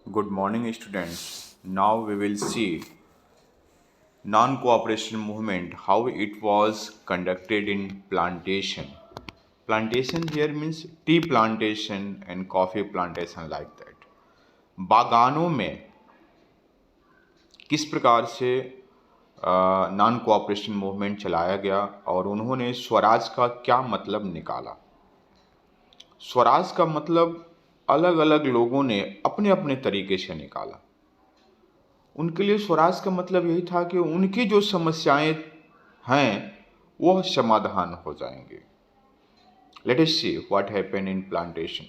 Good morning, students. Now we will see non-cooperation movement, how it was conducted in plantation. Plantation here means tea plantation and coffee plantation like that. बागानों में किस प्रकार से non cooperation movement चलाया गया और उन्होंने स्वराज का क्या मतलब निकाला। स्वराज का मतलब अलग अलग लोगों ने अपने अपने तरीके से निकाला। उनके लिए स्वराज का मतलब यही था कि उनकी जो समस्याएं हैं वह समाधान हो जाएंगे। Let us see what happened in plantation.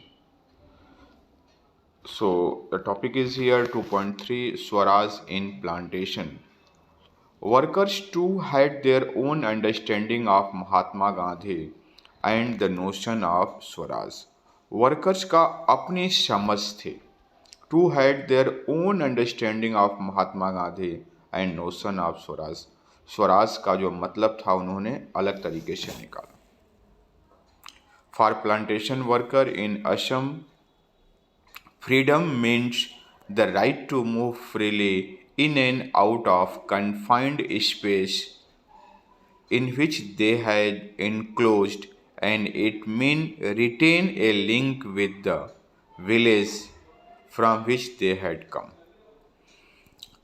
So the topic is here 2.3 Swaraj in plantation. Workers too had their own understanding of Mahatma Gandhi and the notion of Swaraj. Workers का अपनी समझ थी। Too had their own understanding of Mahatma Gandhi and notion of Swaraj. Swaraj का जो मतलब था उन्होंने अलग तरीके से निकाला। For plantation worker in Assam, freedom means the right to move freely in and out of confined space in which they had enclosed, and it means retain a link with the village from which they had come.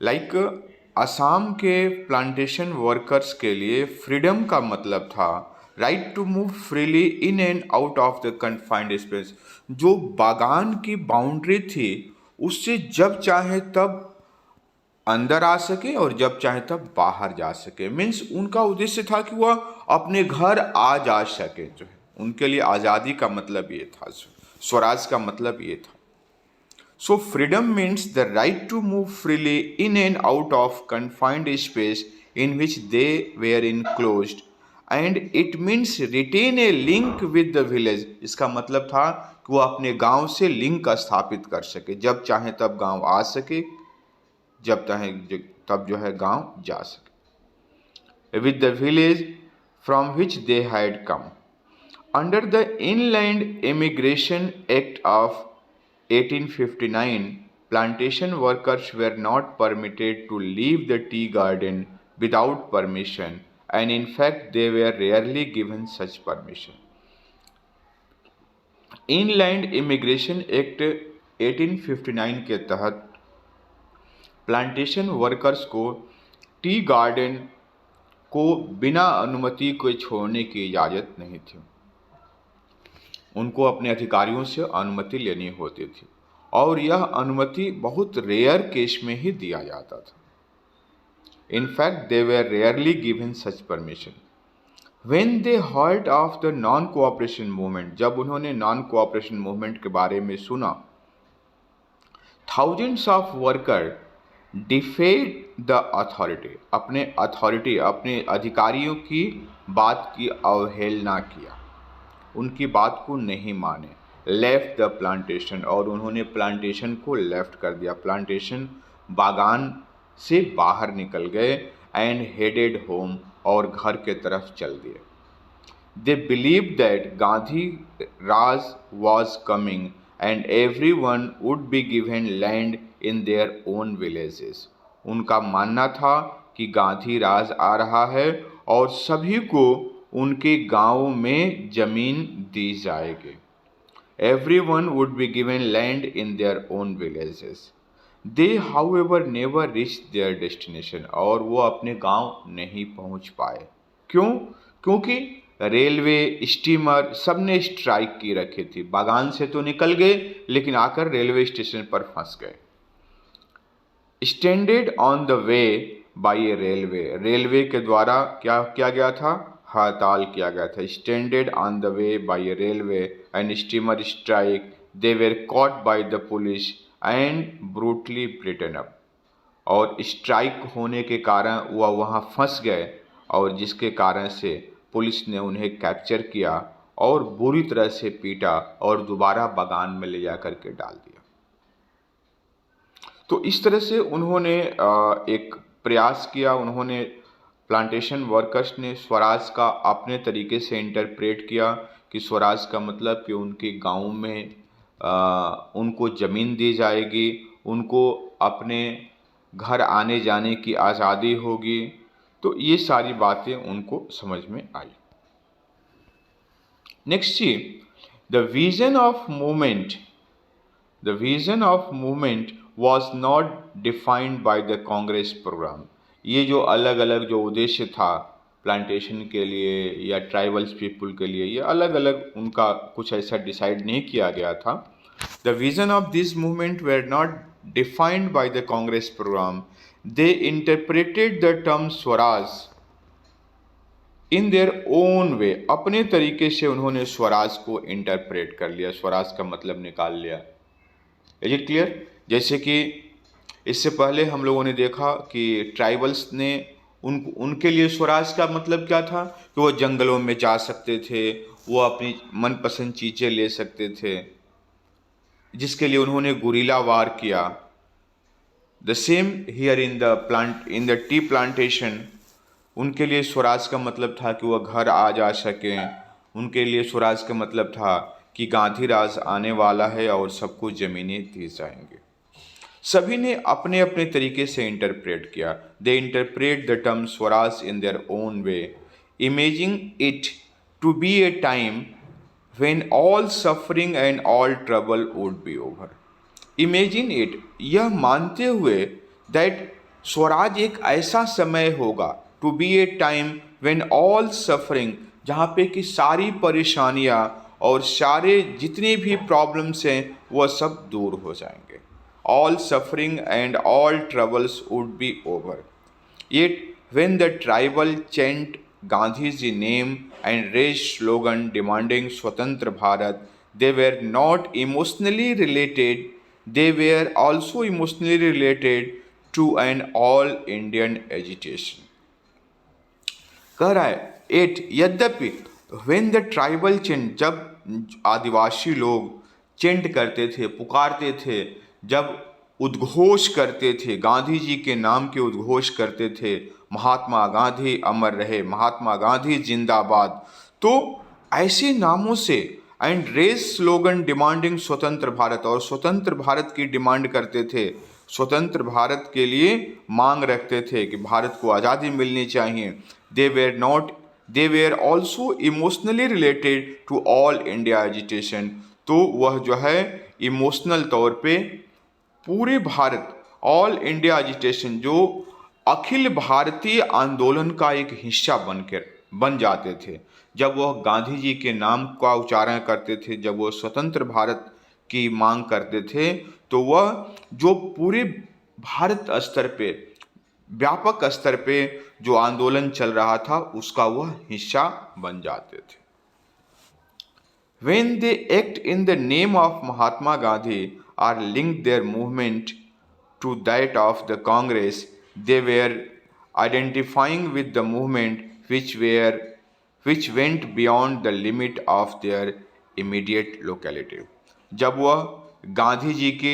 Like Assam के plantation workers के लिए freedom का मतलब था right to move freely in and out of the confined space. जो बागान की boundary थी उससे जब चाहे तब अंदर आ सके और जब चाहे तब बाहर जा सके। मीन्स उनका उद्देश्य था कि वह अपने घर आ जा सके। जो है उनके लिए आज़ादी का मतलब ये था, स्वराज का मतलब ये था। So freedom means the right to move freely in and out of confined space in which they were enclosed, and it means retain a link with the village। इसका मतलब था कि वो अपने गांव से लिंक स्थापित कर सके, जब चाहे तब गांव आ सके, जब चाहे तब जो है गांव जा सके। With the village from which they had come under the Inland Immigration Act of 1859, plantation workers were not permitted to leave the tea garden without permission, and in fact they were rarely given such permission. Inland immigration act 1859 के तहत plantation workers को tea garden को बिना अनुमति के छोड़ने की इजाज़त नहीं थी। उनको अपने अधिकारियों से अनुमति लेनी होती थी और यह अनुमति बहुत रेयर केस में ही दिया जाता था। In fact they were rarely given such permission. When they heard of the non cooperation movement, जब उन्होंने नॉन कोऑपरेशन मूवमेंट के बारे में सुना, thousands of worker defied the authority, अपने अधिकारियों की बात की अवहेलना किया, उनकी बात को नहीं माने। लेफ्ट द प्लांटेशन, और उन्होंने प्लांटेशन को लेफ्ट कर दिया, प्लांटेशन बागान से बाहर निकल गए। एंड हेडेड होम, और घर के तरफ चल दिए। They believe that Gandhi Raj was coming and every one would be given land in their own villages. उनका मानना था कि गांधी राज आ रहा है और सभी को उनके गांव में जमीन दी जाएगी। Everyone would be given land in their own villages. They, however, never reached their destination, और वो अपने गांव नहीं पहुंच पाए। क्यों? क्योंकि रेलवे, स्टीमर सबने स्ट्राइक की रखी थी। बागान से तो निकल गए लेकिन आकर रेलवे स्टेशन पर फंस गए। स्टैंडेड on the way by A railway, railway के द्वारा क्या किया गया था? हड़ताल किया गया था। स्टैंडेड on the way by A railway and steamer strike, they were caught by the police and brutally Britain up. और स्ट्राइक होने के कारण वह वहाँ फंस गए और जिसके कारण से पुलिस ने उन्हें कैप्चर किया और बुरी तरह से पीटा और दोबारा बागान में ले जा कर के डाल दिया। तो इस तरह से उन्होंने एक प्रयास किया। उन्होंने प्लांटेशन वर्कर्स ने स्वराज का अपने तरीके से इंटरप्रेट किया कि स्वराज का मतलब कि उनके गांव में उनको ज़मीन दी जाएगी उनको अपने घर आने जाने की आज़ादी होगी। तो ये सारी बातें उनको समझ में आई। नेक्स्ट जी, the vision of movement The vision of movement was not defined by the Congress program। ये जो अलग अलग जो उद्देश्य था प्लांटेशन के लिए या ट्राइबल्स पीपल के लिए, ये अलग अलग उनका कुछ ऐसा डिसाइड नहीं किया गया था। The vision of this movement were not defined by the Congress programme. They interpreted the term Swaraj in their own way. अपने तरीके से उन्होंने स्वराज को इंटरप्रेट कर लिया, स्वराज का मतलब निकाल लिया। Is it clear? जैसे कि इससे पहले हम लोगों ने देखा कि ट्राइबल्स ने उनके लिए स्वराज का मतलब क्या था कि वो जंगलों में जा सकते थे, वो अपनी मनपसंद चीज़ें ले सकते थे, जिसके लिए उन्होंने गुरिल्ला वार किया। The same here in the tea plantation, उनके लिए स्वराज का मतलब था कि वह घर आ जा सकें। उनके लिए स्वराज का मतलब था कि गांधी राज आने वाला है और सबको ज़मीनें दी जाएंगे। सभी ने अपने अपने तरीके से इंटरप्रेट किया। They interpret the term Swaraj in their own way, imaging it to be a time when all suffering and all trouble would be over. Imagine it, यह मानते हुए दैट स्वराज एक ऐसा समय होगा, to be a time when all suffering, जहाँ पे कि सारी परेशानियाँ और सारे जितने भी प्रॉब्लम्स हैं वह सब दूर हो जाएंगे। All suffering and all troubles would be over. Yet when the tribal chant Gandhi's name and raised slogan demanding Swatantra Bharat, they were not emotionally related, they were also emotionally related to an all Indian agitation। कह रहा है eight, यद्यपि when the tribal chant, जब आदिवासी लोग चेंट करते थे, पुकारते थे, जब उद्घोष करते थे, गांधी जी के नाम के उद्घोष करते थे, महात्मा गांधी अमर रहे, महात्मा गांधी जिंदाबाद, तो ऐसे नामों से एंड रेज स्लोगन डिमांडिंग स्वतंत्र भारत, और स्वतंत्र भारत की डिमांड करते थे, स्वतंत्र भारत के लिए मांग रखते थे कि भारत को आज़ादी मिलनी चाहिए। They were also emotionally related to all India agitation. तो वह जो है इमोशनल तौर पे पूरे भारत, ऑल इंडिया एजिटेशन, जो अखिल भारतीय आंदोलन का एक हिस्सा बन जाते थे। जब वह गांधी जी के नाम का उच्चारण करते थे, जब वह स्वतंत्र भारत की मांग करते थे, तो वह जो पूरे भारत स्तर पे, व्यापक स्तर पे जो आंदोलन चल रहा था उसका वह हिस्सा बन जाते थे। When they act in the name of Mahatma Gandhi or link their movement to that of the Congress, they were identifying with the movement which went beyond the limit of their immediate locality। जब वह गांधी जी के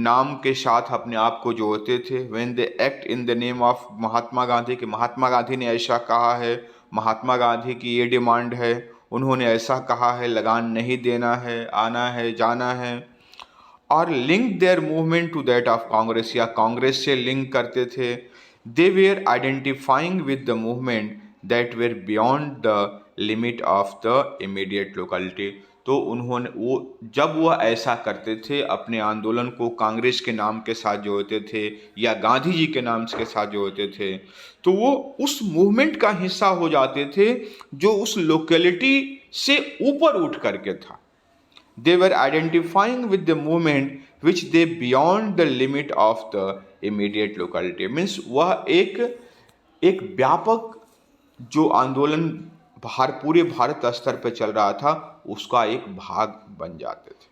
नाम के साथ अपने आप को जोड़ते थे, when they act in the name of Mahatma Gandhi, कि महात्मा गांधी ने ऐसा कहा है, महात्मा गांधी की ये डिमांड है, उन्होंने ऐसा कहा है, लगान नहीं देना है, आना है, जाना है, और link their movement to that of Congress, या कांग्रेस से लिंक करते थे। They were identifying with the movement that were beyond the limit of the immediate locality. तो उन्होंने जब वह ऐसा करते थे, अपने आंदोलन को कांग्रेस के नाम के साथ जोड़ते थे या गांधी जी के नाम के साथ जोड़ते थे, तो वो उस मूवमेंट का हिस्सा हो जाते थे जो उस लोकेलिटी से ऊपर उठ करके था। They were identifying with the movement which they beyond the limit of the immediate locality। Means वह एक व्यापक जो आंदोलन पूरे भारत स्तर पर चल रहा था उसका एक भाग बन जाते थे।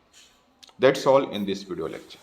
That's all in this video lecture।